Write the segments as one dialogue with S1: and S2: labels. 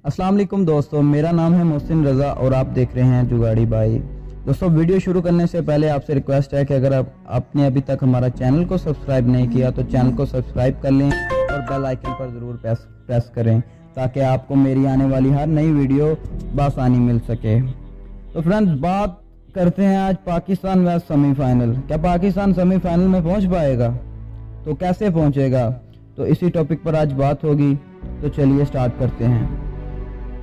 S1: अस्सलाम वालेकुम दोस्तों, मेरा नाम है मोहसिन रज़ा और आप देख रहे हैं जुगाड़ी भाई। दोस्तों, वीडियो शुरू करने से पहले आपसे रिक्वेस्ट है कि अगर आपने अभी तक हमारा चैनल को सब्सक्राइब नहीं किया तो चैनल को सब्सक्राइब कर लें और बेल आइकन पर ज़रूर प्रेस करें ताकि आपको मेरी आने वाली हर नई वीडियो बआसानी मिल सके। तो फ्रेंड्स, बात करते हैं आज पाकिस्तान वर्सेस सेमीफाइनल। क्या पाकिस्तान सेमीफाइनल में पहुंच पाएगा? तो कैसे पहुंचेगा? तो इसी टॉपिक पर आज बात होगी। तो चलिए स्टार्ट करते हैं।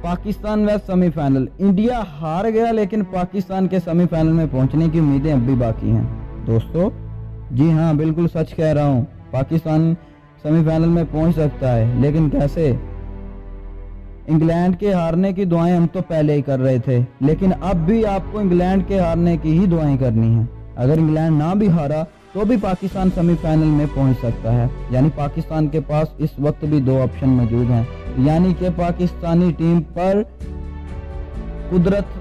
S1: Pakistan versus semifinal. इंडिया हार गया, लेकिन पाकिस्तान के सेमीफाइनल में पहुंचने की उम्मीदें अब भी बाकी हैं। दोस्तों, जी हाँ, बिल्कुल सच कह रहा हूँ, पाकिस्तान सेमीफाइनल में पहुंच सकता है, लेकिन कैसे? इंग्लैंड के हारने की दुआएं हम तो पहले ही कर रहे थे, लेकिन अब भी आपको इंग्लैंड के हारने की ही दुआएं करनी हैं। अगर इंग्लैंड ना भी हारा तो भी पाकिस्तान सेमीफाइनल में पहुंच सकता है। यानी पाकिस्तान के पास इस वक्त भी दो ऑप्शन मौजूद हैं। यानी कि पाकिस्तानी टीम पर कुदरत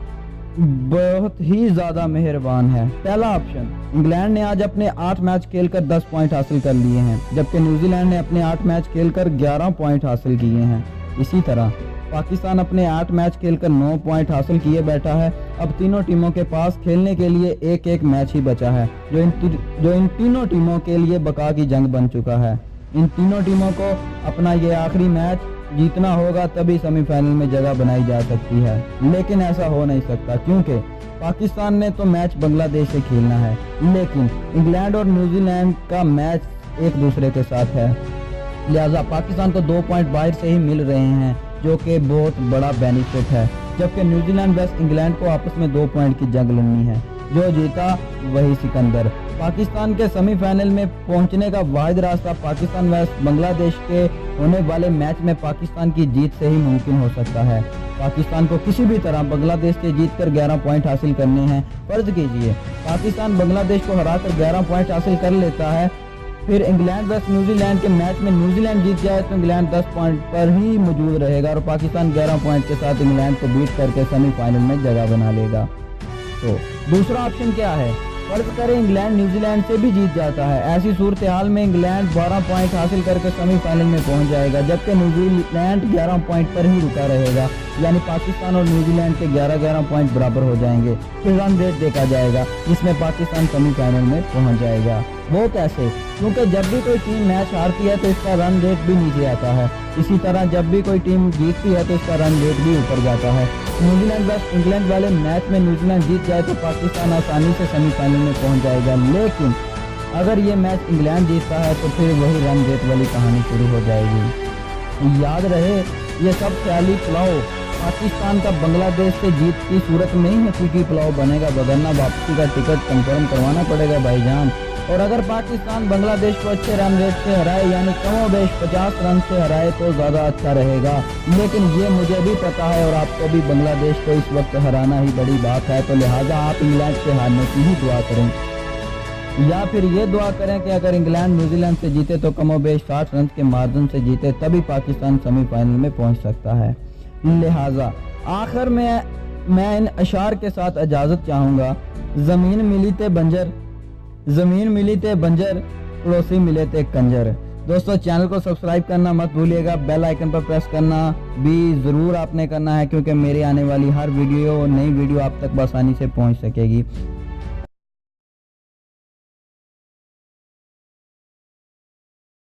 S1: बहुत ही ज्यादा मेहरबान है। पहला ऑप्शन, इंग्लैंड ने आज अपने 8 मैच खेलकर 10 पॉइंट हासिल कर लिए हैं, जबकि न्यूजीलैंड ने अपने 8 मैच खेलकर 11 पॉइंट हासिल किए हैं। इसी तरह पाकिस्तान अपने 8 मैच खेलकर 9 पॉइंट हासिल किए बैठा है। अब तीनों टीमों के पास खेलने के लिए एक एक मैच ही बचा है, जो इन तीनों टीमों के लिए बका की जंग बन चुका है। इन तीनों टीमों को अपना ये आखिरी मैच जीतना होगा, तभी सेमीफाइनल में जगह बनाई जा सकती है। लेकिन ऐसा हो नहीं सकता, क्योंकि पाकिस्तान ने तो मैच बांग्लादेश से खेलना है, लेकिन इंग्लैंड और न्यूजीलैंड का मैच एक दूसरे के साथ है। लिहाजा पाकिस्तान को 2 पॉइंट बाहर से ही मिल रहे हैं, जो कि बहुत बड़ा बेनिफिट है। जबकि न्यूजीलैंड वेस्ट इंग्लैंड को आपस में 2 पॉइंट की जंग लड़नी है। जो जीता वही सिकंदर। पाकिस्तान के सेमीफाइनल में पहुंचने का वाहिद रास्ता पाकिस्तान वेस्ट बांग्लादेश के होने वाले मैच में पाकिस्तान की जीत से ही मुमकिन हो सकता है। पाकिस्तान को किसी भी तरह बांग्लादेश से जीतकर 11 पॉइंट हासिल करने हैं। फर्ज कीजिए पाकिस्तान बांग्लादेश को हराकर 11 पॉइंट हासिल कर लेता है, फिर इंग्लैंड वेस्ट न्यूजीलैंड के मैच में न्यूजीलैंड जीत जाए तो इंग्लैंड 10 पॉइंट पर ही मौजूद रहेगा और पाकिस्तान 11 पॉइंट के साथ इंग्लैंड को बीट करके सेमीफाइनल में जगह बना लेगा। तो दूसरा ऑप्शन क्या है? फर्ज करें इंग्लैंड न्यूजीलैंड से भी जीत जाता है। ऐसी सूरत हाल में इंग्लैंड 12 पॉइंट हासिल करके सेमीफाइनल में पहुंच जाएगा, जबकि न्यूजीलैंड 11 पॉइंट पर ही रुका रहेगा। यानी पाकिस्तान और न्यूजीलैंड के 11-11 पॉइंट बराबर हो जाएंगे। फिर रन रेट देखा जाएगा, जिसमें पाकिस्तान सेमीफाइनल में पहुंच जाएगा। वो कैसे? क्योंकि जब भी कोई टीम मैच हारती है तो इसका रन रेट भी नीचे आता है। इसी तरह जब भी कोई टीम जीतती है तो इसका रन रेट भी ऊपर जाता है। न्यूजीलैंड वेस्ट इंग्लैंड वाले मैच में न्यूजीलैंड जीत जाए तो पाकिस्तान आसानी से सेमीफाइनल में पहुंच जाएगा, लेकिन अगर ये मैच इंग्लैंड जीतता है तो फिर वही रन रेट वाली कहानी शुरू हो जाएगी। याद रहे, ये सब ख्याली पुलाव। पाकिस्तान का बांग्लादेश से जीत की सूरत में ही हकीकी पुलाव बनेगा, वगरना वापसी का टिकट कंफर्म करवाना पड़ेगा भाईजान। और अगर पाकिस्तान बांग्लादेश को अच्छे रन रेट से हराए, यानी कमोबेश 50 रन से हराए तो ज़्यादा अच्छा रहेगा। लेकिन ये मुझे भी पता है और आपको भी, बांग्लादेश को इस वक्त हराना ही बड़ी बात है। तो लिहाजा आप इंग्लैंड के हारने की ही दुआ करें, या फिर ये दुआ करें कि अगर इंग्लैंड न्यूजीलैंड से जीते तो कमोबेश 60 रन के मार्जिन से जीते, तभी पाकिस्तान सेमीफाइनल में पहुंच सकता है। लिहाजा आखिर में मैं इन अशार के साथ इजाज़त चाहूँगा। ज़मीन मिली ते बंजर, ज़मीन मिली ते बंजर, पड़ोसी मिले ते कंजर। दोस्तों, चैनल को सब्सक्राइब करना मत भूलिएगा, बेल आइकन पर प्रेस करना भी ज़रूर आपने करना है, क्योंकि मेरी आने वाली हर वीडियो, नई वीडियो आप तक आसानी से पहुंच सकेगी।